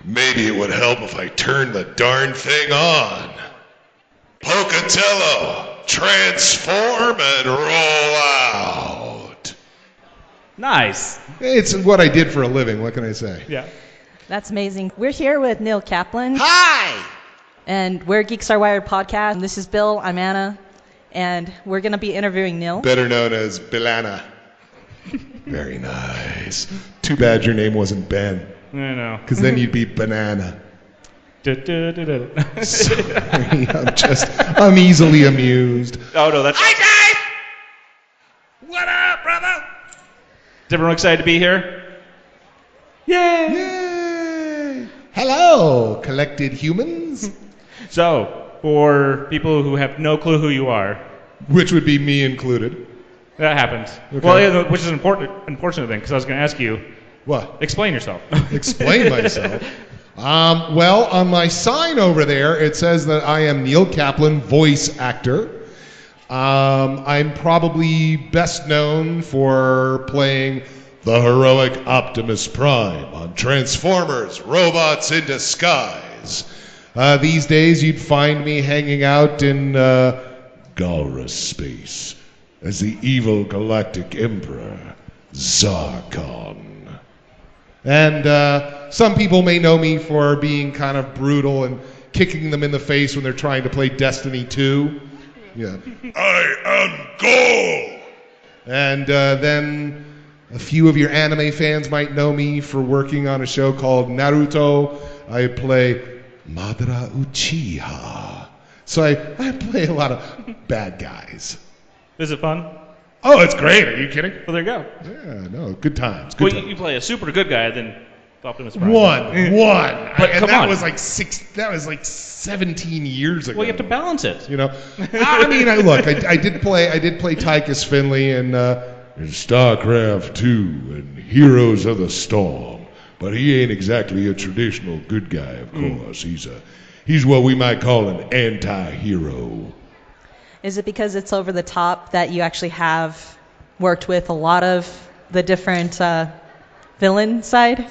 Maybe it would help if I turned the darn thing on. Pocatello, transform and roll out. Nice. It's what I did for a living. What can I say? Yeah. That's amazing. We're here with Neil Kaplan. Hi! And we're Geeks Are Wired podcast. This is Bill. I'm Anna. And we're going to be interviewing Neil. Better known as Bilana. Very nice. Too bad your name wasn't Ben. I know. Because then you'd be Banana. Sorry, I'm easily amused. Oh, no, that's... Hi, guys! What up, brother? Is everyone excited to be here? Yay! Yay! Hello, collected humans. So, for people who have no clue who you are... Which would be me included. That happens. Okay. Well, yeah, which is an unfortunate thing, because I was going to ask you... What? Explain yourself. Explain myself. Well, on my sign over there, it says that I am Neil Kaplan, voice actor. I'm probably best known for playing the heroic Optimus Prime on Transformers, Robots in Disguise. These days, you'd find me hanging out in Galrus space as the evil galactic emperor, Zarkon. And some people may know me for being kind of brutal and kicking them in the face when they're trying to play Destiny 2. Yeah. I am Goal. And then a few of your anime fans might know me for working on a show called Naruto. I play Madara Uchiha. So I play a lot of bad guys. Is it fun? Oh, it's great. Are you kidding? Well, there you go. Yeah, no, good times. Well, Good times. you play a super good guy, then Optimus Prime. One. But And come that on. was like 17 years ago. Well, you have to balance it. You know, I mean, look, I did play Tychus Finley in StarCraft 2 and Heroes of the Storm, but he ain't exactly a traditional good guy. Of course, he's what we might call an anti-hero. Is it because it's over the top that you actually have worked with a lot of the different villain side?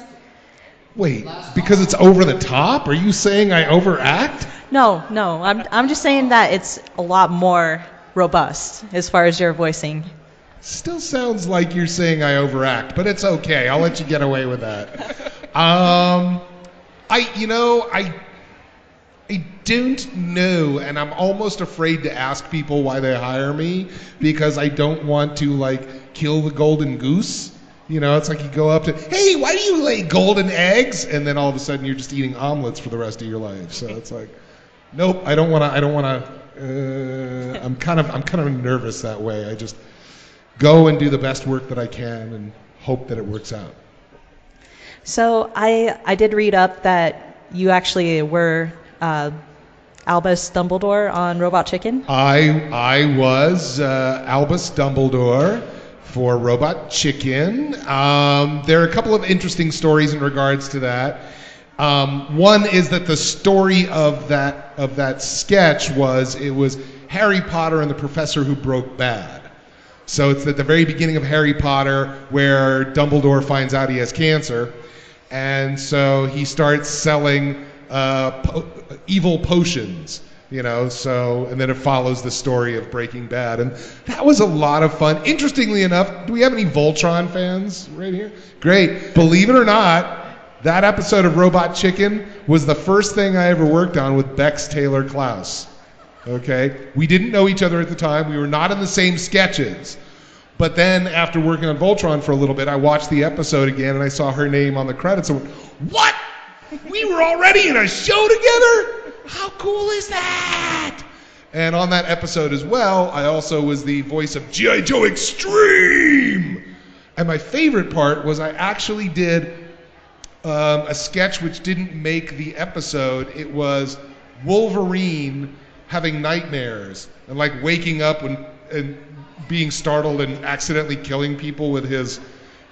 Wait, because it's over the top? Are you saying I overact? No. I'm just saying that it's a lot more robust as far as your voicing. Still sounds like you're saying I overact, but it's okay. I'll let you get away with that. I don't know, and I'm almost afraid to ask people why they hire me because I don't want to, kill the golden goose. You know, it's like you go up to, hey, why do you lay golden eggs? And then all of a sudden you're just eating omelets for the rest of your life. So it's like, nope, I don't want to, I'm kind of nervous that way. I just go and do the best work that I can and hope that it works out. So I did read up that you actually were Albus Dumbledore on Robot Chicken. I was Albus Dumbledore for Robot Chicken. There are a couple of interesting stories in regards to that. One is that the story of that sketch was Harry Potter and the Professor Who Broke Bad. So it's at the very beginning of Harry Potter where Dumbledore finds out he has cancer, and so he starts selling evil potions, so, and then it follows the story of Breaking Bad, and that was a lot of fun. Interestingly enough, do we have any Voltron fans right here? Great. Believe it or not, that episode of Robot Chicken was the first thing I ever worked on with Bex Taylor Klaus. Okay? We didn't know each other at the time. We were not in the same sketches. But then after working on Voltron for a little bit, I watched the episode again and I saw her name on the credits and went, what? We were already in a show together? How cool is that? And on that episode as well, I also was the voice of G.I. Joe Extreme. And my favorite part was I actually did a sketch which didn't make the episode. It was Wolverine having nightmares and waking up and being startled and accidentally killing people with his,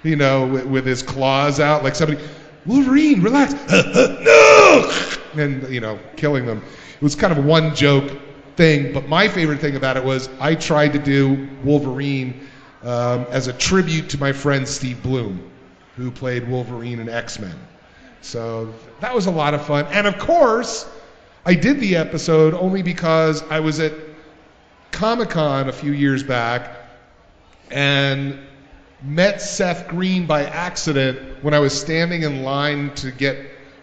with his claws out, like somebody, Wolverine, relax, no, and killing them. It was kind of a one joke thing, but my favorite thing about it was I tried to do Wolverine as a tribute to my friend Steve Bloom, who played Wolverine in X-Men. So that was a lot of fun. And of course, I did the episode only because I was at Comic-Con a few years back and met Seth Green by accident when I was standing in line to get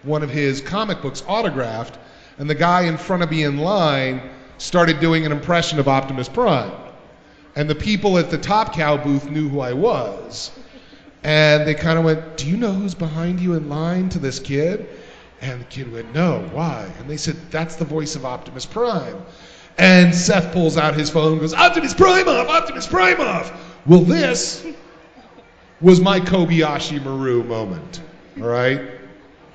one of his comic books autographed, and the guy in front of me in line started doing an impression of Optimus Prime. And the people at the Top Cow booth knew who I was. And they kind of went, "Do you know who's behind you in line to this kid?" And the kid went, "No, why?" And they said, "That's the voice of Optimus Prime." And Seth pulls out his phone and goes, "Optimus Prime off! Optimus Prime off!" Well, this was my Kobayashi Maru moment, all right?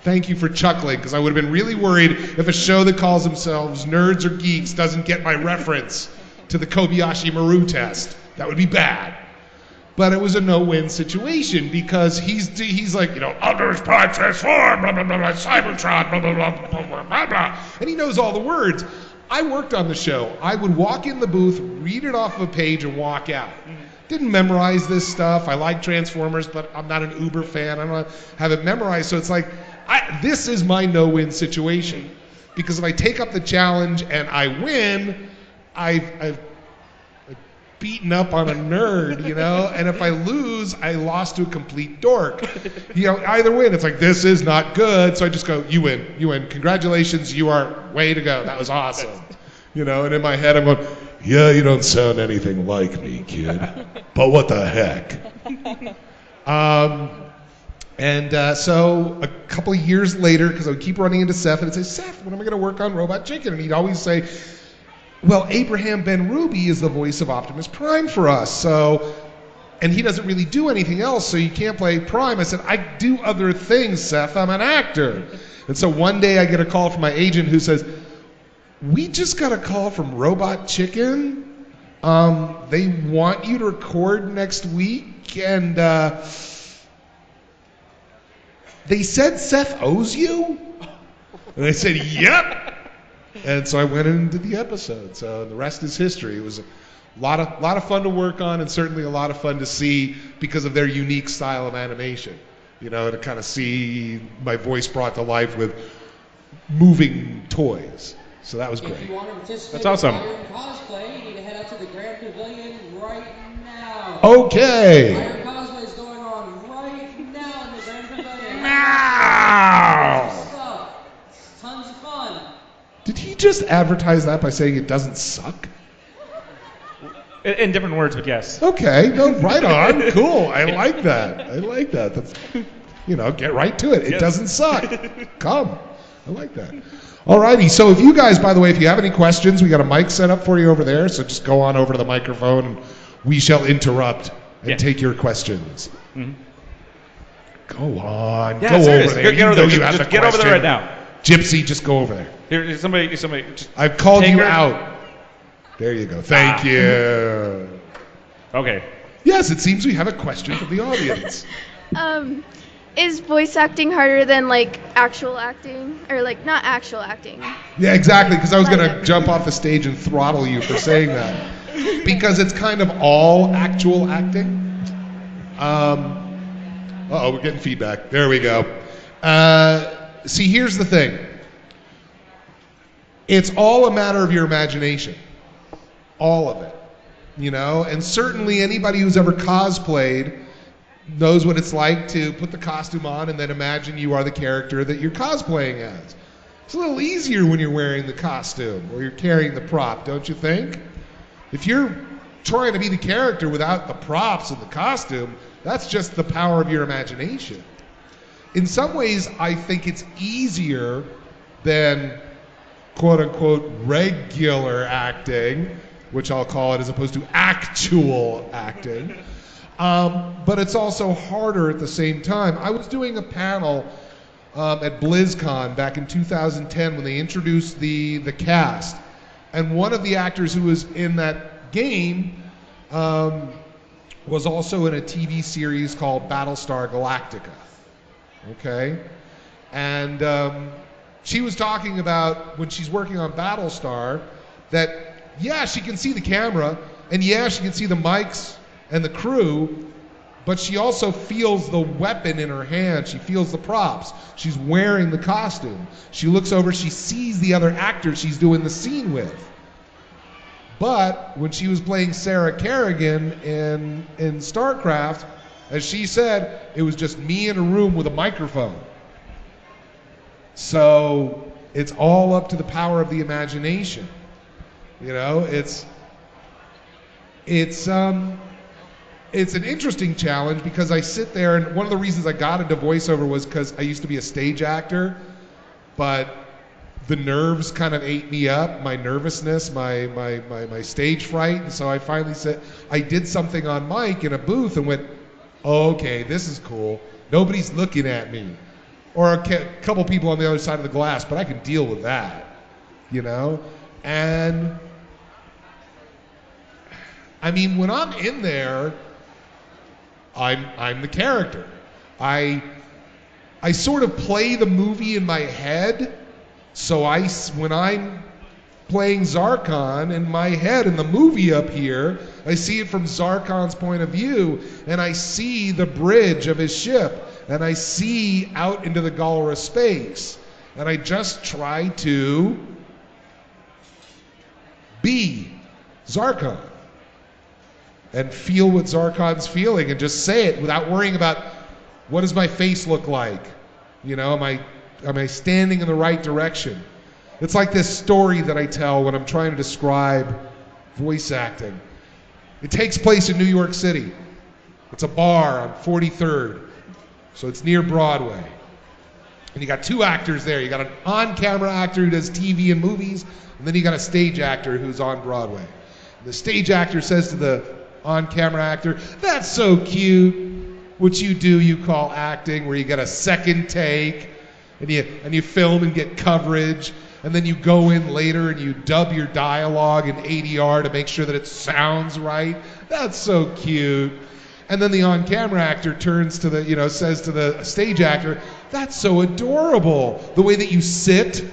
Thank you for chuckling, because I would have been really worried if a show that calls themselves Nerds or Geeks doesn't get my reference to the Kobayashi Maru test. That would be bad. But it was a no-win situation, because he's like, Optimus Prime transform, blah, blah, blah, blah, Cybertron, blah, blah, blah, blah, blah, blah, blah. And he knows all the words. I worked on the show. I would walk in the booth, read it off of a page, and walk out. Didn't memorize this stuff. I like Transformers, but I'm not an Uber fan. I don't have it memorized. So it's like, this is my no-win situation. Because if I take up the challenge and I win, I've beaten up on a nerd, and if I lose, I lost to a complete dork. Either win. It's like, this is not good. So I just go, you win. Congratulations, you are way to go. That was awesome. And in my head I'm going, yeah, you don't sound anything like me, kid. But what the heck? So a couple of years later, because I would keep running into Seth, and I'd say, "Seth, when am I going to work on Robot Chicken?" And he'd always say, "Well, Abraham Ben Ruby is the voice of Optimus Prime for us, and he doesn't really do anything else, so you can't play Prime." I said, "I do other things, Seth. I'm an actor." And so one day I get a call from my agent who says, "We just got a call from Robot Chicken. They want you to record next week, and they said Seth owes you?" And I said, "Yep." And so I went into the episode. So the rest is history. It was a lot of fun to work on, and certainly a lot of fun to see because of their unique style of animation. To kind of see my voice brought to life with moving toys. So that was great. If you want to participate That's awesome. in Iron Cosplay, you need to head out to the Grand Pavilion right now. Okay. Iron Cosplay is going on right now in the Grand Pavilion. Now. Stuff. Tons of fun. Did he just advertise that by saying it doesn't suck? In different words, but yes. Okay, no, right on. Cool. I like that. That's, get right to it. It doesn't suck. Come. I like that. Alrighty, so if you guys, by the way, if you have any questions, we got a mic set up for you over there, so just go on over to the microphone and we shall interrupt and take your questions. Mm-hmm. Go on, go over there. Get over there. Just get over there right now. Gypsy, just go over there. Here, somebody. Just I've called you her out. There you go. Thank you. Okay. Yes, it seems we have a question from the audience. Is voice acting harder than actual acting, or not actual acting? Yeah, exactly. Because I was gonna jump off the stage and throttle you for saying that, because it's kind of all actual acting. We're getting feedback. There we go. See, here's the thing. It's all a matter of your imagination. All of it. And certainly anybody who's ever cosplayed knows what it's like to put the costume on and then imagine you are the character that you're cosplaying as. It's a little easier when you're wearing the costume or you're carrying the prop, don't you think? If you're trying to be the character without the props and the costume, that's just the power of your imagination. In some ways, I think it's easier than quote-unquote regular acting, which I'll call it, as opposed to actual acting. But it's also harder at the same time. I was doing a panel at BlizzCon back in 2010 when they introduced the cast. And one of the actors who was in that game was also in a TV series called Battlestar Galactica. Okay? And she was talking about when she's working on Battlestar that, yeah, she can see the camera, and yeah, she can see the mics and the crew, but she also feels the weapon in her hand. She feels the props. She's wearing the costume. She looks over, she sees the other actor she's doing the scene with. But when she was playing Sarah Kerrigan in StarCraft, as she said, it was just me in a room with a microphone. So it's all up to the power of the imagination. You know, it's an interesting challenge because I sit there, and one of the reasons I got into voiceover was because I used to be a stage actor, but the nerves kind of ate me up, my nervousness, my stage fright, and so I finally said, I did something on mic in a booth and went, oh, okay, this is cool. Nobody's looking at me. Or a couple people on the other side of the glass, but I can deal with that, you know? And I mean, when I'm in there, I'm the character. I sort of play the movie in my head. So when I'm playing Zarkon in my head in the movie up here, I see it from Zarkon's point of view, and I see the bridge of his ship, and I see out into the Galra space, and I just try to be Zarkon and feel what Zarkon's feeling and just say it without worrying about what does my face look like? You know, am I standing in the right direction? It's like this story that I tell when I'm trying to describe voice acting. It takes place in New York City. It's a bar on 43rd, so it's near Broadway. And you got two actors there. You got an on-camera actor who does TV and movies, and then you got a stage actor who's on Broadway. And the stage actor says to the on-camera actor, "That's so cute. What you do, you call acting, where you get a second take, and you film and get coverage, and then you go in later and you dub your dialogue in ADR to make sure that it sounds right. That's so cute." And then the on-camera actor turns to the, says to the stage actor, "That's so adorable. The way that you sit,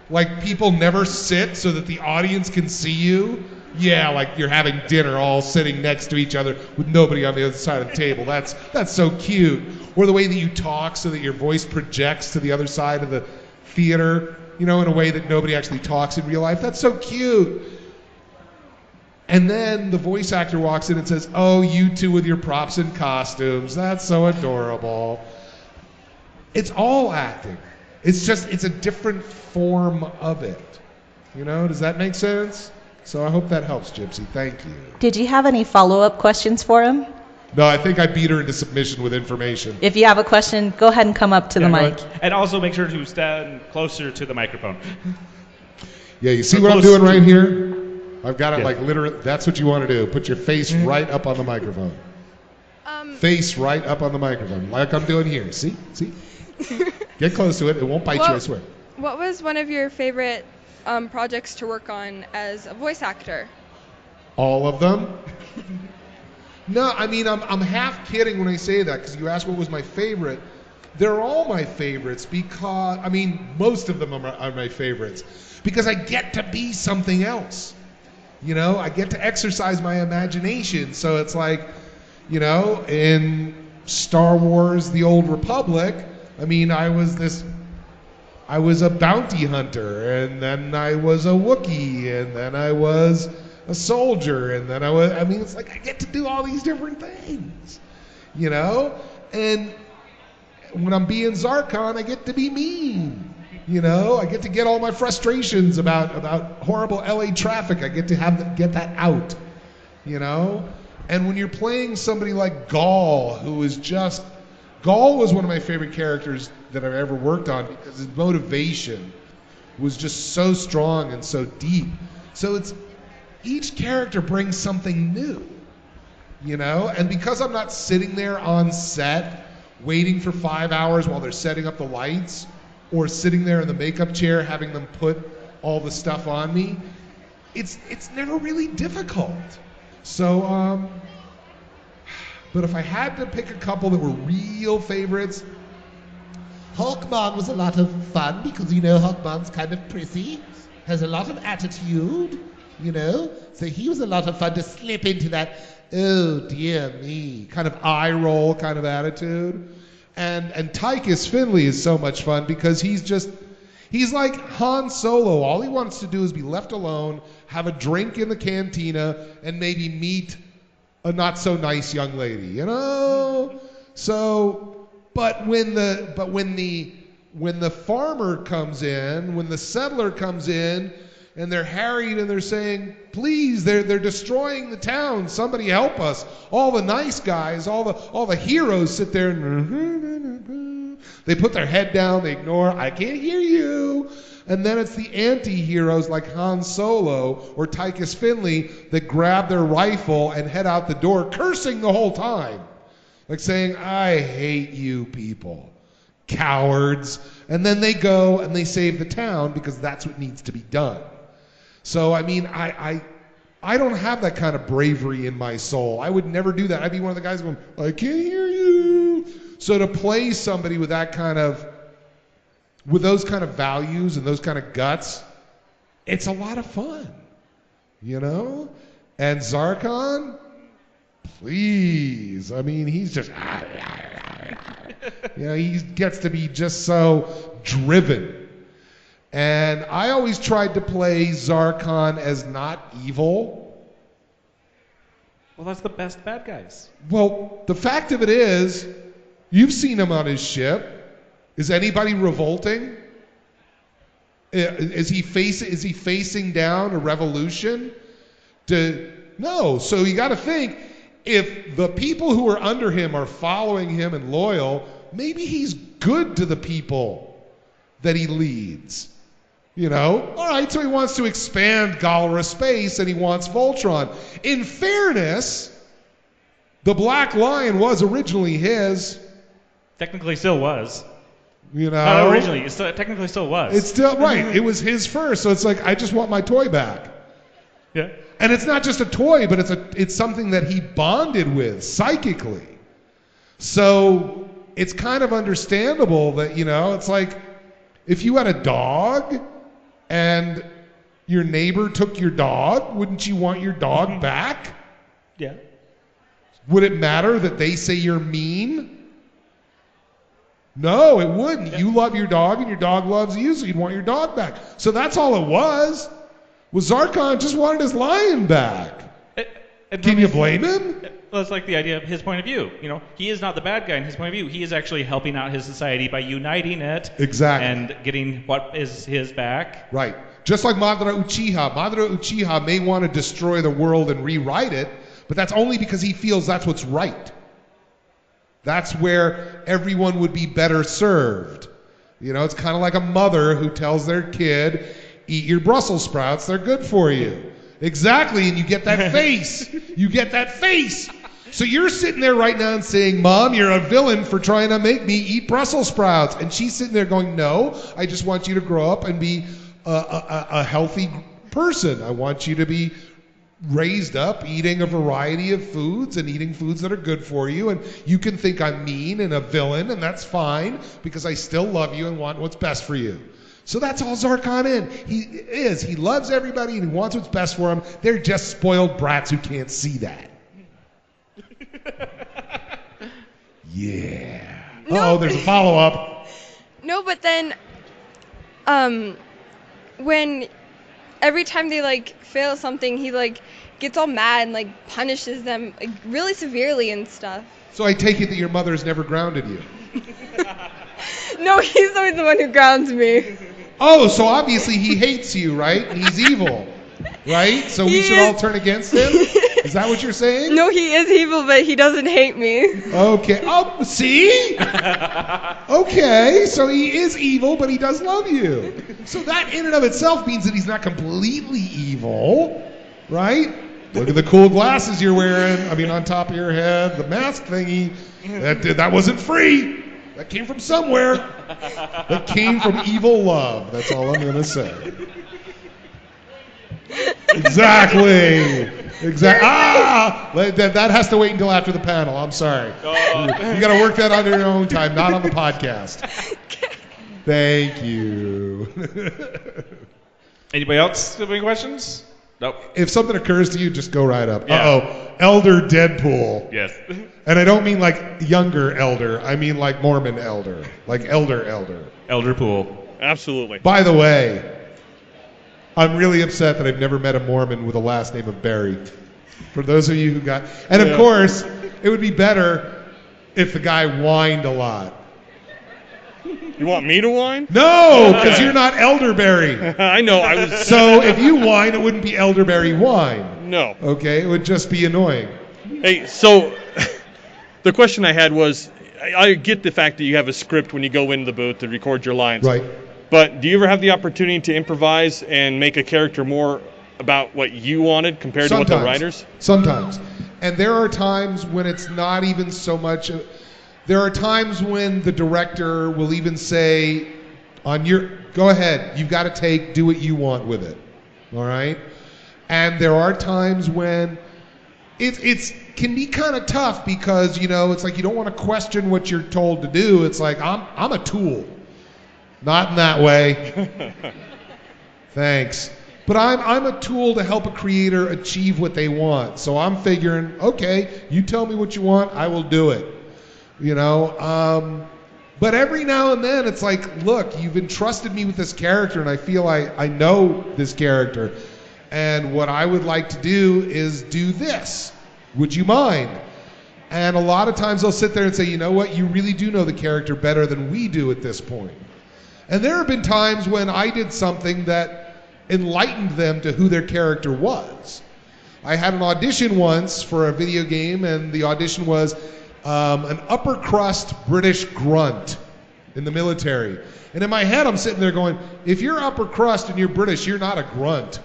like people never sit so that the audience can see you. Yeah, like you're having dinner all sitting next to each other with nobody on the other side of the table. That's so cute." Or the way that you talk so that your voice projects to the other side of the theater, in a way that nobody actually talks in real life. That's so cute. And then the voice actor walks in and says, "Oh, you two with your props and costumes. That's so adorable." It's all acting. It's a different form of it. Does that make sense? So I hope that helps, Gypsy. Thank you. Did you have any follow-up questions for him? No, I think I beat her into submission with information. If you have a question, go ahead and come up to the mic. And also make sure to stand closer to the microphone. Yeah, you see what I'm doing right here? I've got it like literally, that's what you want to do. Put your face right up on the microphone. Face right up on the microphone, like I'm doing here. See? Get close to it. It won't bite you, I swear. What was one of your favorite projects to work on as a voice actor? All of them? No, I mean, I'm half kidding when I say that, because you asked what was my favorite. They're all my favorites because, most of them are my favorites, because I get to be something else. I get to exercise my imagination. So it's like, in Star Wars, The Old Republic, I was a bounty hunter, and then I was a Wookiee, and then I was a soldier, and then it's like I get to do all these different things, and when I'm being Zarkon, I get to be mean, I get to get all my frustrations about horrible LA traffic. I get to get that out, and when you're playing somebody like Gaul, Gaul was one of my favorite characters that I've ever worked on, because his motivation was just so strong and so deep. So each character brings something new, and because I'm not sitting there on set waiting for 5 hours while they're setting up the lights, or sitting there in the makeup chair having them put all the stuff on me, it's never really difficult. So, but if I had to pick a couple that were real favorites, Hawkman was a lot of fun, because Hawkman's kind of prissy, has a lot of attitude, so he was a lot of fun to slip into that oh dear me, kind of eye roll kind of attitude. And Tychus Finley is so much fun because he's like Han Solo. All he wants to do is be left alone, have a drink in the cantina, and maybe meet a not so nice young lady, you know? So, but when the farmer comes in, when the settler comes in, and they're harried and they're saying, please, they're destroying the town, somebody help us. All the nice guys, all the heroes sit there and they put their head down, they ignore, I can't hear you. And then it's the anti-heroes like Han Solo or Tychus Finley that grab their rifle and head out the door, cursing the whole time. Like saying, I hate you people, cowards. And then they go and they save the town because that's what needs to be done. So, I mean, I don't have that kind of bravery in my soul. I would never do that. I'd be one of the guys going, I can't hear you. So to play somebody with those kind of values and those kind of guts, it's a lot of fun, you know? And Zarkon, please. I mean, he's just, you know, he gets to be just so driven. And I always tried to play Zarkon as not evil. Well, that's the best bad guys. Well, the fact of it is, you've seen him on his ship. Is anybody revolting? Is he facing down a revolution? No. So you got to think, if the people who are under him are following him and loyal, maybe he's good to the people that he leads. You know? All right, so he wants to expand Galra space and he wants Voltron. In fairness, the Black Lion was originally his. Technically still was. You know? Not originally, it technically still was. It's still, right, it was his first, so it's like, I just want my toy back. Yeah. And it's not just a toy, but it's something that he bonded with psychically. So it's kind of understandable that, you know, it's like if you had a dog and your neighbor took your dog, wouldn't you want your dog back? Yeah. Would it matter that they say you're mean? No, it wouldn't. Yeah. You love your dog and your dog loves you, so you'd want your dog back. So that's all it was. Zarkon just wanted his lion back. Can you blame him? Well, it's like the idea of his point of view. You know, he is not the bad guy in his point of view. He is actually helping out his society by uniting it. Exactly. And getting what is his back. Right. Just like Madara Uchiha. Madara Uchiha may want to destroy the world and rewrite it, but that's only because he feels that's what's right. That's where everyone would be better served. You know, it's kind of like a mother who tells their kid, eat your Brussels sprouts, they're good for you. Exactly, and you get that face. You get that face. So you're sitting there right now and saying, Mom, you're a villain for trying to make me eat Brussels sprouts. And she's sitting there going, no, I just want you to grow up and be a healthy person. I want you to be raised up eating a variety of foods and eating foods that are good for you. And you can think I'm mean and a villain, and that's fine because I still love you and want what's best for you. So that's all Zarkon is. He loves everybody and he wants what's best for them. They're just spoiled brats who can't see that. Yeah. No, there's a follow-up. No, but then, when every time they like fail something, he like gets all mad and like punishes them like really severely and stuff. So I take it that your mother's never grounded you. No, he's always the one who grounds me. Oh, so obviously he hates you, right? And he's evil, right? So we should all turn against him? Is that what you're saying? No, he is evil, but he doesn't hate me. Okay. Oh, see? Okay, so he is evil, but he does love you. So that in and of itself means that he's not completely evil, right? Look at the cool glasses you're wearing. I mean, on top of your head, the mask thingy. That wasn't free. That came from somewhere. That came from evil love. That's all I'm going to say. Exactly. That has to wait until after the panel. I'm sorry. You got to work that on your own time, not on the podcast. Thank you. Anybody else have any questions? Nope. If something occurs to you, just go right up. Uh-oh. Elder Deadpool. Yes. And I don't mean like younger elder. I mean like Mormon elder. Like elder. Elder Pool. Absolutely. By the way, I'm really upset that I've never met a Mormon with a last name of Barry. For those of you who got... And of course, it would be better if the guy whined a lot. You want me to whine? No, because you're not elderberry. I know. I was. So if you whine, it wouldn't be elderberry wine. No. Okay, it would just be annoying. Hey, so the question I had was, I get the fact that you have a script when you go into the booth to record your lines. Right. But do you ever have the opportunity to improvise and make a character more about what you wanted compared to what the writers? Sometimes. And there are times when it's not even so much... There are times when the director will even say, go ahead, you've got to do what you want with it, all right? And there are times when it can be kind of tough because, it's like you don't want to question what you're told to do. It's like, I'm a tool. Not in that way. Thanks. But I'm a tool to help a creator achieve what they want. So I'm figuring, okay, you tell me what you want, I will do it. But every now and then it's like, look, you've entrusted me with this character and I feel I know this character. And what I would like to do is do this. Would you mind? And a lot of times they'll sit there and say, you know what, you really do know the character better than we do at this point. And there have been times when I did something that enlightened them to who their character was. I had an audition once for a video game, and the audition was an upper crust British grunt in the military. And in my head, I'm sitting there going, if you're upper crust and you're British, you're not a grunt.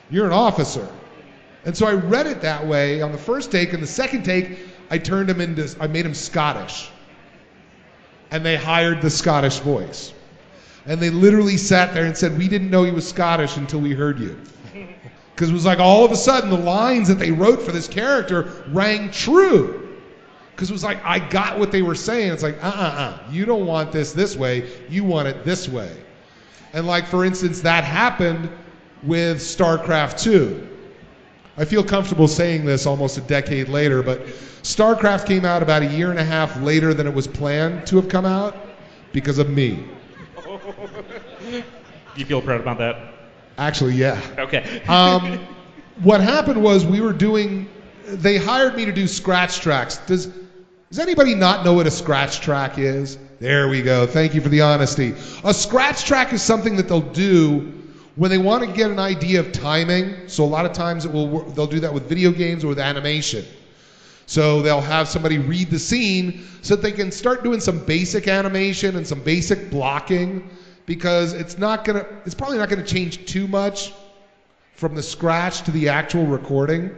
You're an officer. And so I read it that way on the first take, and the second take, I made him Scottish. And they hired the Scottish voice. And they literally sat there and said, we didn't know he was Scottish until we heard you. Because it was like all of a sudden the lines that they wrote for this character rang true. Because it was like, I got what they were saying. It's like, you don't want this way. You want it this way. And like, for instance, that happened with StarCraft 2. I feel comfortable saying this almost a decade later, but StarCraft came out about a year and a half later than it was planned to have come out because of me. You feel proud about that? Actually, yeah. Okay. What happened was they hired me to do scratch tracks. Does anybody not know what a scratch track is? There we go. Thank you for the honesty. A scratch track is something that they'll do when they want to get an idea of timing. So a lot of times they'll do that with video games or with animation. So they'll have somebody read the scene so that they can start doing some basic animation and some basic blocking, because it's probably not gonna change too much from the scratch to the actual recording.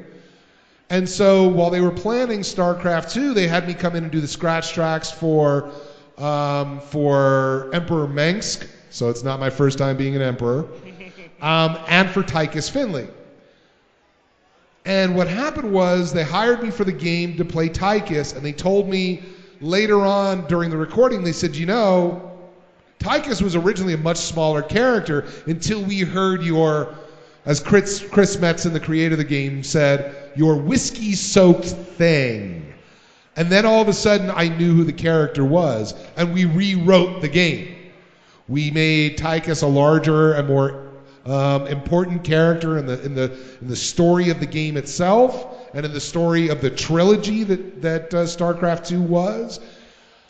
And so while they were planning StarCraft 2, they had me come in and do the scratch tracks for Emperor Mengsk, so it's not my first time being an emperor, and for Tychus Finley. And what happened was they hired me for the game to play Tychus, and they told me later on during the recording, they said, Tychus was originally a much smaller character until we heard as Chris Metzen, the creator of the game, said, your whiskey-soaked thing. And then all of a sudden, I knew who the character was, and we rewrote the game. We made Tychus a larger and more important character in the story of the game itself, and in the story of the trilogy that StarCraft 2 was.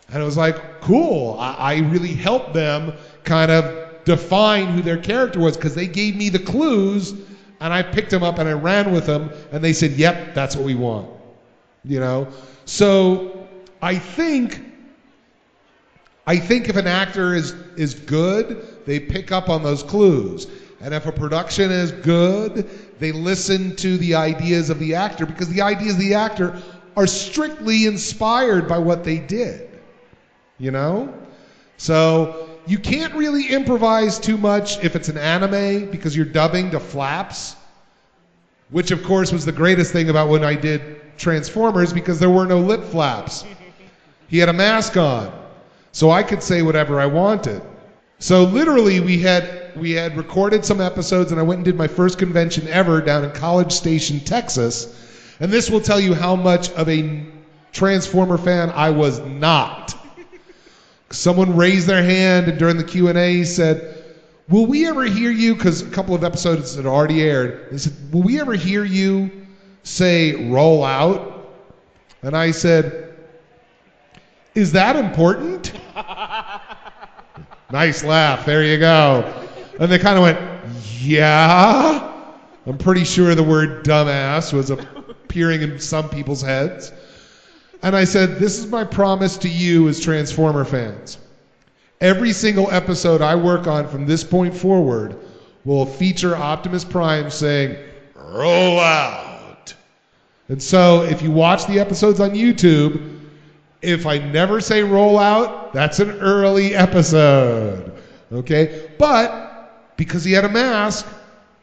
And it was like, cool. I really helped them kind of define who their character was, because they gave me the clues, and I picked them up and I ran with them, and they said, yep, that's what we want. So I think if an actor is good, they pick up on those clues. And if a production is good, they listen to the ideas of the actor, because the ideas of the actor are strictly inspired by what they did. So you can't really improvise too much if it's an anime, because you're dubbing to flaps, which of course was the greatest thing about when I did Transformers, because there were no lip flaps. He had a mask on, so I could say whatever I wanted. So literally we had recorded some episodes, and I went and did my first convention ever down in College Station, Texas, And this will tell you how much of a Transformer fan I was not. Someone raised their hand and during the Q&A said, will we ever hear you, because a couple of episodes had already aired, they said, will we ever hear you say roll out? And I said, is that important? Nice laugh, there you go. And they kind of went, yeah. I'm pretty sure the word dumbass was appearing in some people's heads. And I said, this is my promise to you as Transformer fans. Every single episode I work on from this point forward will feature Optimus Prime saying, roll out. And so if you watch the episodes on YouTube, if I never say roll out, that's an early episode. Okay? But because he had a mask,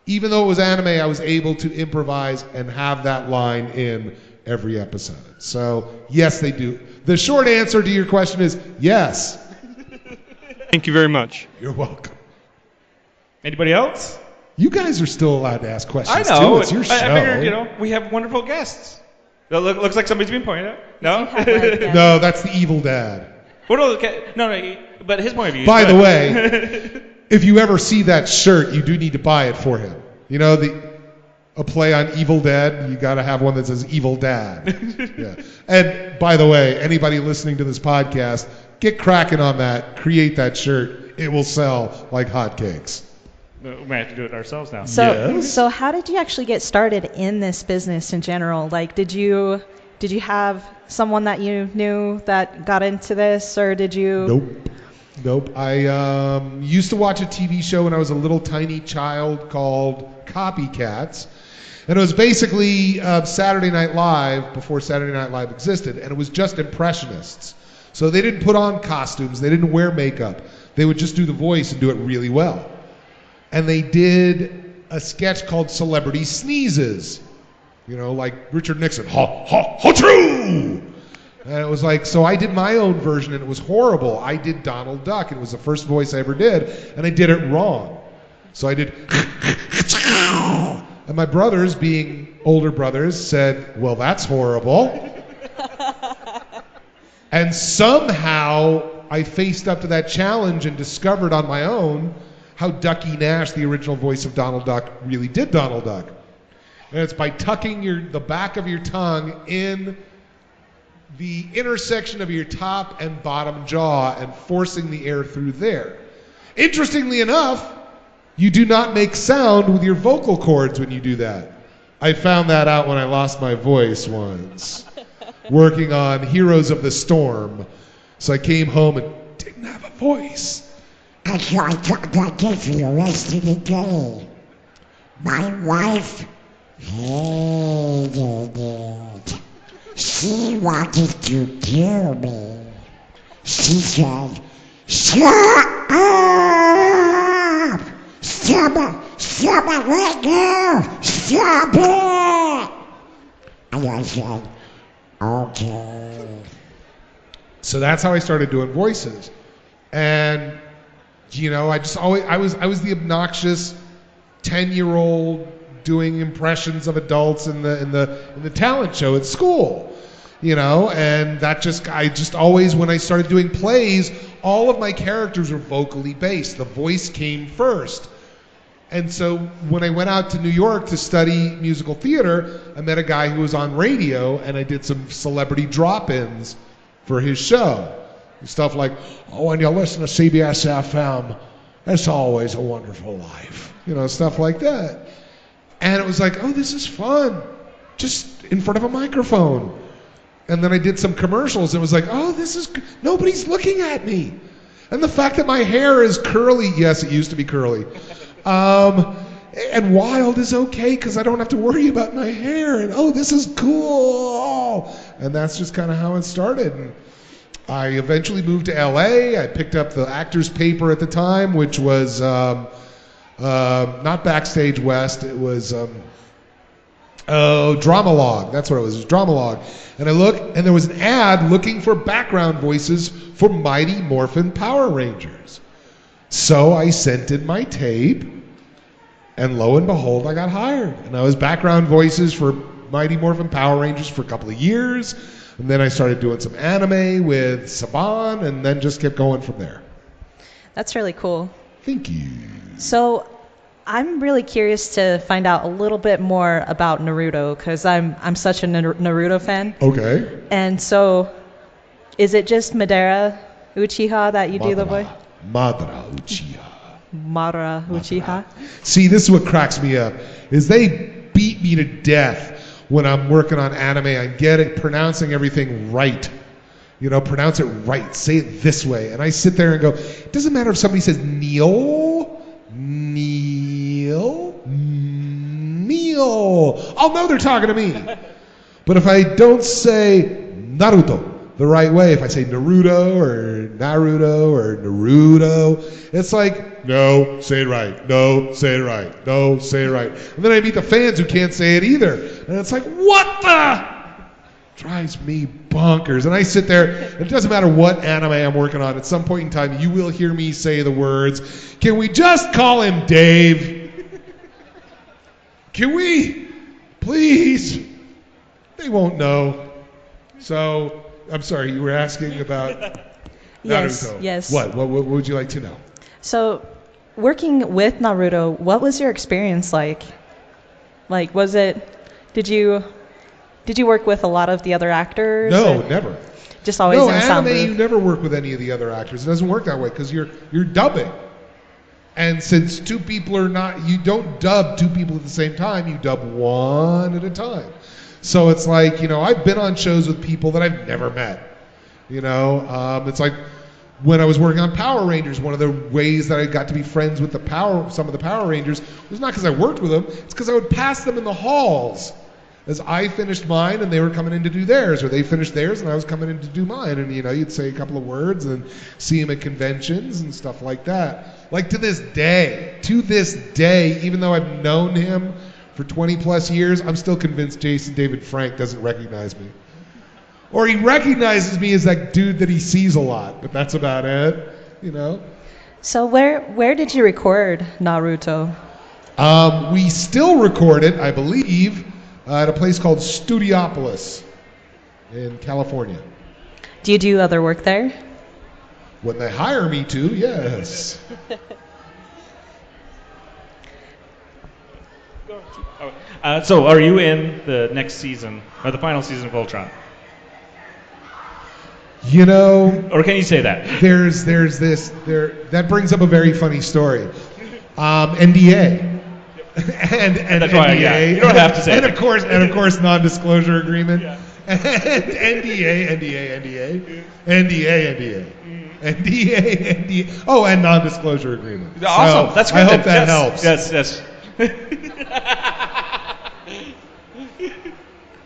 even though it was anime, I was able to improvise and have that line in every episode. So, yes, they do. The short answer to your question is yes. Thank you very much. You're welcome. Anybody else? You guys are still allowed to ask questions, I know. too. It's your show. I figured, we have wonderful guests. Looks like somebody's been pointed out. No? No, that's the evil dad. Well, no, but his point of view. By the way, if you ever see that shirt, you do need to buy it for him. You know, a play on Evil Dead, you got to have one that says Evil Dad. Yeah. And by the way, anybody listening to this podcast, get cracking on that. Create that shirt. It will sell like hotcakes. We might have to do it ourselves now. So how did you actually get started in this business in general? Like, did you have someone that you knew that got into this, or did you? Nope. I used to watch a TV show when I was a little tiny child called Copycats. And it was basically Saturday Night Live before Saturday Night Live existed. And it was just impressionists. So they didn't put on costumes. They didn't wear makeup. They would just do the voice and do it really well. And they did a sketch called Celebrity Sneezes. You know, like Richard Nixon. Ha, ha, ha, true! And it was like, so I did my own version and it was horrible. I did Donald Duck. It was the first voice I ever did. And I did it wrong. So I did... And my brothers, being older brothers, said, well, that's horrible. And somehow I faced up to that challenge and discovered on my own how Ducky Nash, the original voice of Donald Duck, really did Donald Duck. And it's by tucking the back of your tongue in the intersection of your top and bottom jaw and forcing the air through there. Interestingly enough, you do not make sound with your vocal cords when you do that. I found that out when I lost my voice once, working on Heroes of the Storm. So I came home and didn't have a voice. I thought like this for the rest of the day. My wife hated it. She wanted to kill me. She said, shut up! Stop it right now! Stop it! And I said, okay. So that's how I started doing voices. And I was the obnoxious 10-year-old doing impressions of adults in the talent show at school. And I just always, when I started doing plays, all of my characters were vocally based. The voice came first. And so when I went out to New York to study musical theater, I met a guy who was on radio, and I did some celebrity drop-ins for his show. Stuff like, when you listen to CBS FM, it's always a wonderful life. Stuff like that. And it was like, oh, this is fun. Just in front of a microphone. And then I did some commercials, and it was like, oh, nobody's looking at me. And the fact that my hair is curly, yes, it used to be curly. And wild is okay because I don't have to worry about my hair. And oh, this is cool. And that's just kind of how it started. And I eventually moved to LA. I picked up the Actors Paper at the time, which was not Backstage West. It was Dramalog. That's what it was. It was Dramalog. And I looked, and there was an ad looking for background voices for Mighty Morphin Power Rangers. So I sent in my tape, and lo and behold, I got hired. And I was background voices for Mighty Morphin Power Rangers for a couple of years, and then I started doing some anime with Saban, and then just kept going from there. That's really cool. Thank you. So I'm really curious to find out a little bit more about Naruto because I'm such a Naruto fan. Okay. And so, is it just Madara Uchiha that you do the voice? Madara Uchiha. Madara Uchiha. See, this is what cracks me up, is they beat me to death when I'm working on anime. I get it, pronouncing everything right. You know, pronounce it right. Say it this way. And I sit there and go, it doesn't matter if somebody says Neil. I'll know they're talking to me. But if I don't say Naruto the right way, if I say Naruto or Naruto, it's like, no, say it right. No, say it right. No, say it right. And then I meet the fans who can't say it either. And it's like, what the? Drives me bonkers. And I sit there, and it doesn't matter what anime I'm working on, at some point in time, you will hear me say the words, can we just call him Dave? Can we? Please? They won't know. So, I'm sorry, you were asking about Naruto. Yes. What would you like to know? So, working with Naruto, what was your experience like? Like, did you work with a lot of the other actors? No, never. Just always in the sound booth? No, anime, you never work with any of the other actors. It doesn't work that way because you're dubbing. And since two people you don't dub two people at the same time, you dub one at a time. So it's like, I've been on shows with people that I've never met. It's like when I was working on Power Rangers, one of the ways that I got to be friends with some of the Power Rangers was not because I worked with them, it's because I would pass them in the halls as I finished mine and they were coming in to do theirs, or they finished theirs and I was coming in to do mine. And, you'd say a couple of words and see them at conventions and stuff like that. Like to this day, even though I've known him for 20 plus years, I'm still convinced Jason David Frank doesn't recognize me. Or he recognizes me as that dude that he sees a lot, but that's about it, So where did you record Naruto? We still record it, I believe, at a place called Studiopolis in California. Do you do other work there? When they hire me to, yes. So are you in the next season, or the final season of Voltron? Or can you say that? That brings up a very funny story. NDA. and that's NDA. Why, yeah. You don't have to say and it. of course, non-disclosure agreement. Yeah. And NDA. Oh, and non-disclosure agreement. Awesome. So That's great. I hope that helps. Yes.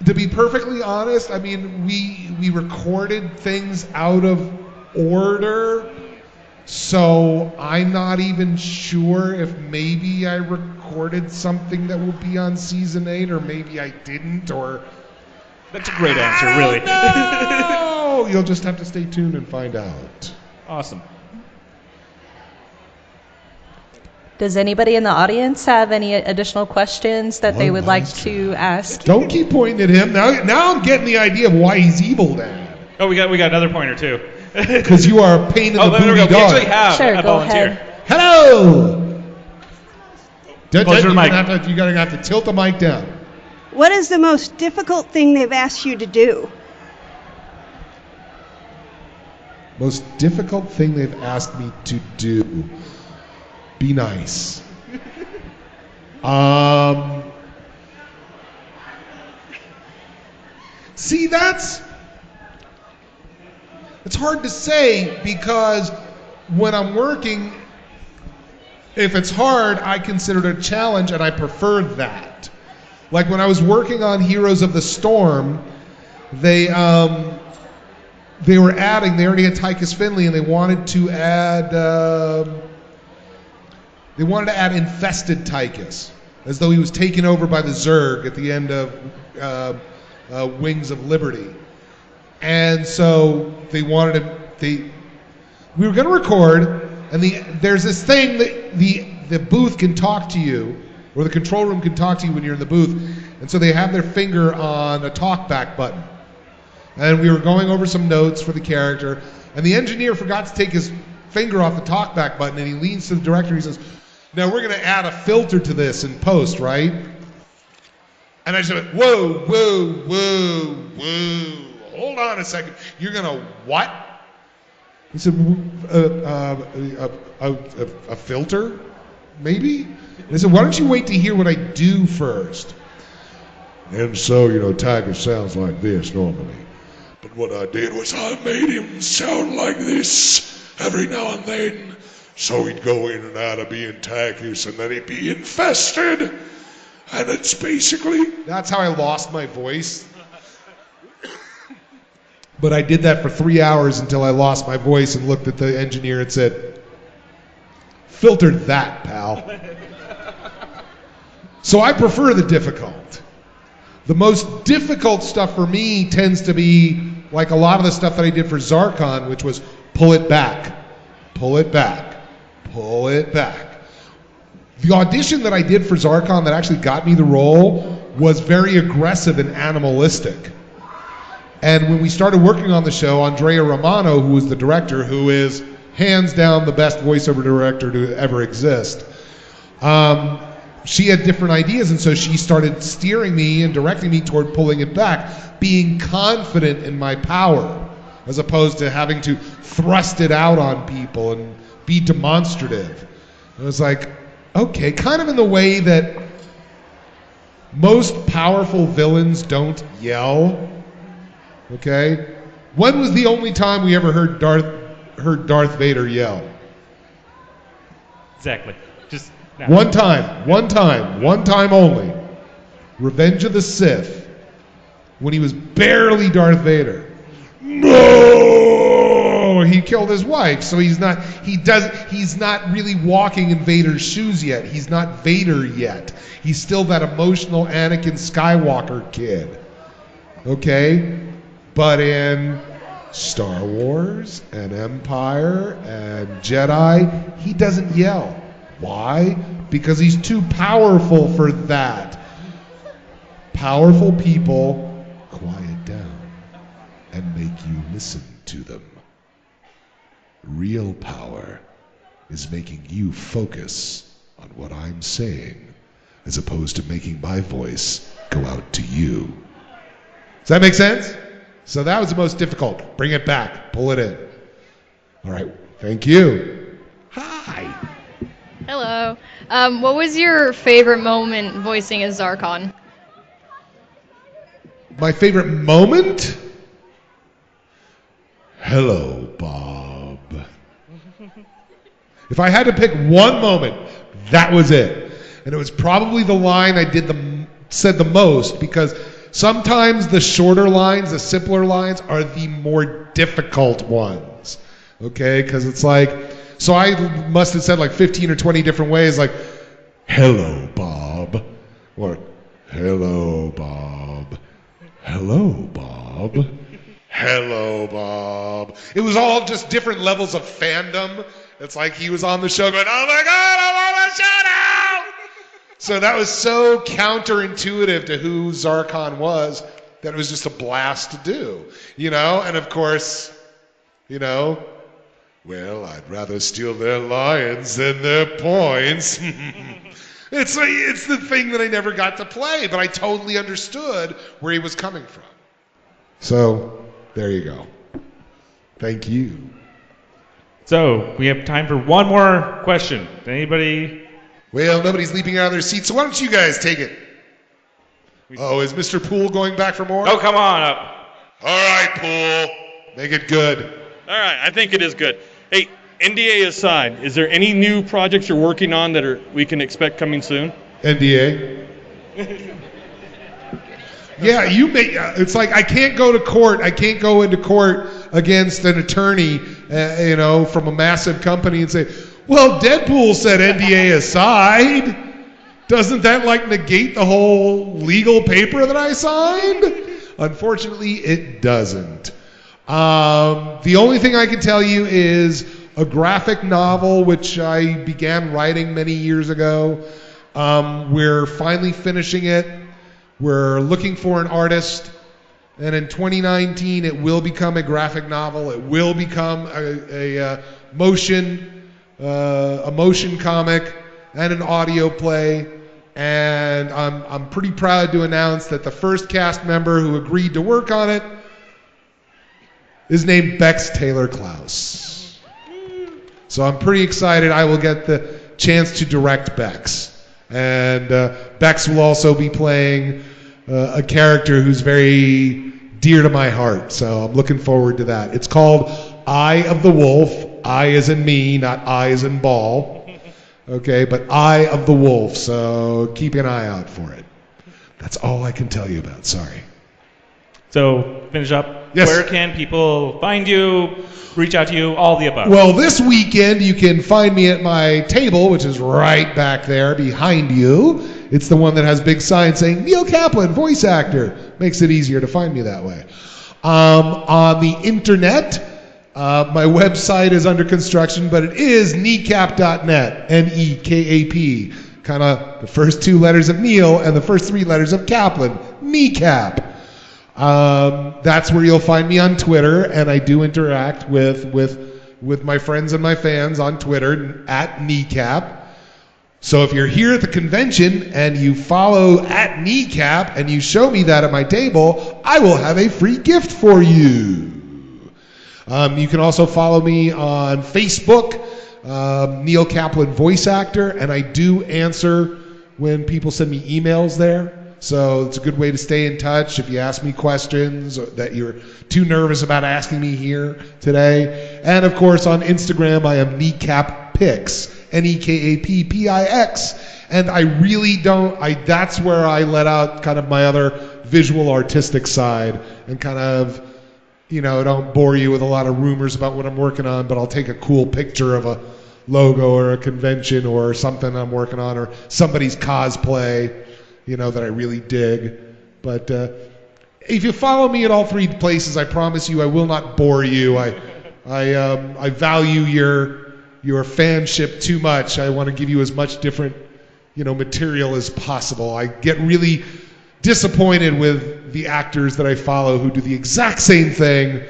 To be perfectly honest, I mean, we recorded things out of order, so I'm not even sure if maybe I recorded something that will be on season 8, or maybe I didn't, or... That's a great answer, really. No, you'll just have to stay tuned and find out. Awesome. Does anybody in the audience have any additional questions that they would like to ask? Don't keep pointing at him. Now I'm getting the idea of why he's evil, Dad. Oh, we got another pointer too. Because you are a pain in the booty dog. We actually have a volunteer. Ahead. Hello. You're mic. gonna have to tilt the mic down. What is the most difficult thing they've asked you to do? Most difficult thing they've asked me to do. Be nice. See, it's hard to say, because when I'm working, if it's hard, I consider it a challenge, and I prefer that. Like when I was working on Heroes of the Storm, they already had Tychus Finley, and they wanted to add infested Tychus, as though he was taken over by the Zerg at the end of Wings of Liberty. And so they wanted him. We were going to record, and there's this thing that the booth can talk to you, or the control room can talk to you when you're in the booth, and so they have their finger on a talkback button. And we were going over some notes for the character, and the engineer forgot to take his finger off the talkback button, and he leans to the director and he says, now we're going to add a filter to this in post, right? And I just went, whoa, whoa, whoa, whoa. Hold on a second. You're going to what? He said, a filter, maybe? And I said, why don't you wait to hear what I do first? And so, Tiger sounds like this normally. But what I did was I made him sound like this every now and then. So he'd go in and out of being Tiger's, and then he'd be infested. And it's basically... That's how I lost my voice. But I did that for 3 hours until I lost my voice and looked at the engineer and said, filter that, pal. So I prefer the difficult. The most difficult stuff for me tends to be like a lot of the stuff that I did for Zarkon, which was pull it back, pull it back, pull it back. The audition that I did for Zarkon that actually got me the role was very aggressive and animalistic. And when we started working on the show, Andrea Romano, who was the director, who is hands down the best voiceover director to ever exist, she had different ideas, and so she started steering me and directing me toward pulling it back, being confident in my power, as opposed to having to thrust it out on people and be demonstrative. It was like, okay, kind of in the way that most powerful villains don't yell. Okay? When was the only time we ever heard Darth Vader yell? Exactly. Just now. One time only. Revenge of the Sith, when he was barely Darth Vader. No! He killed his wife, so he's not really walking in Vader's shoes yet. He's not Vader yet. He's still that emotional Anakin Skywalker kid. Okay? But in Star Wars and Empire and Jedi, he doesn't yell. Why? Because he's too powerful for that. Powerful people quiet down and make you listen to them. Real power is making you focus on what I'm saying, as opposed to making my voice go out to you. Does that make sense? So that was the most difficult. Bring it back. Pull it in. All right. Thank you. Hi. Hello. What was your favorite moment voicing as Zarkon? My favorite moment? Hello, Bob. If I had to pick one moment, that was it. And it was probably the line I said the most, because sometimes the shorter lines, the simpler lines, are the more difficult ones. Okay? Because it's like, so I must have said like 15 or 20 different ways, like, hello, Bob. Or, hello, Bob. Hello, Bob. Hello, Bob. It was all just different levels of fandom. It's like he was on the show going, oh my God, I'm on the show now! So that was so counterintuitive to who Zarkon was that it was just a blast to do, And of course, well, I'd rather steal their lions than their points. It's the thing that I never got to play, but I totally understood where he was coming from. So there you go. Thank you. So we have time for one more question. Anybody? Well, nobody's leaping out of their seats, so why don't you guys take it? Oh, is Mr. Poole going back for more? Oh, come on up. All right, Poole. Make it good. All right, I think it is good. Hey, NDA aside, is there any new projects you're working on that we can expect coming soon? NDA? Yeah, it's like I can't go to court. I can't go into court against an attorney, from a massive company and say, well, Deadpool said NDA aside. Doesn't that negate the whole legal paper that I signed? Unfortunately, it doesn't. The only thing I can tell you is a graphic novel, which I began writing many years ago. We're finally finishing it. We're looking for an artist, and in 2019 it will become a graphic novel. It will become a motion comic and an audio play. And I'm pretty proud to announce that the first cast member who agreed to work on it is named Bex Taylor Klaus. So I'm pretty excited I will get the chance to direct Bex. And Bex will also be playing a character who's very dear to my heart. So I'm looking forward to that. It's called Eye of the Wolf. I as in me, not I as in ball. Okay, but Eye of the Wolf. So keep an eye out for it. That's all I can tell you about. Sorry. So, finish up. Yes. Where can people find you, reach out to you, all the above? Well, this weekend you can find me at my table, which is right back there behind you. It's the one that has big signs saying Neil Kaplan, voice actor. Makes it easier to find me that way. On the internet, my website is under construction, but it is kneecap.net, N-E-K-A-P. Kind of the first two letters of Neil and the first three letters of Kaplan, kneecap. That's where you'll find me on Twitter, and I do interact with my friends and my fans on Twitter at Kneecap. So if you're here at the convention and you follow at Kneecap and you show me that at my table, I will have a free gift for you. You can also follow me on Facebook, Neil Kaplan voice actor, and I do answer when people send me emails there. So it's a good way to stay in touch if you ask me questions that you're too nervous about asking me here today. And of course on Instagram I am kneecappix, N-E-K-A-P-P-I-X. And I really don't, that's where I let out kind of my other visual artistic side and kind of, don't bore you with a lot of rumors about what I'm working on, but I'll take a cool picture of a logo or a convention or something I'm working on or somebody's cosplay, that I really dig. But if you follow me at all three places, I promise you I will not bore you. I value your fanship too much. I want to give you as much different, material as possible. I get really disappointed with the actors that I follow who do the exact same thing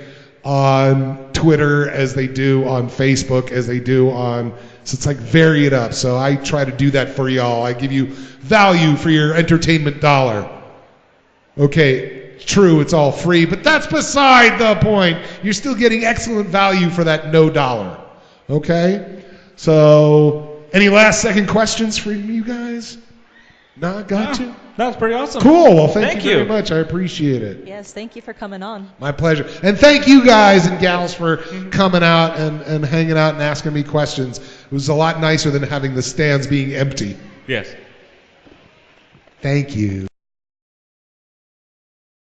on Twitter as they do on Facebook, as they do on... So it's like vary it up. So I try to do that for y'all. I give you value for your entertainment dollar. Okay, true, it's all free, but that's beside the point. You're still getting excellent value for that no dollar. Okay? So, any last second questions for you guys? No, got you? That was pretty awesome. Cool. Well, thank you very much. I appreciate it. Yes, thank you for coming on. My pleasure. And thank you guys and gals for coming out and hanging out and asking me questions. It was a lot nicer than having the stands being empty. Yes. Thank you.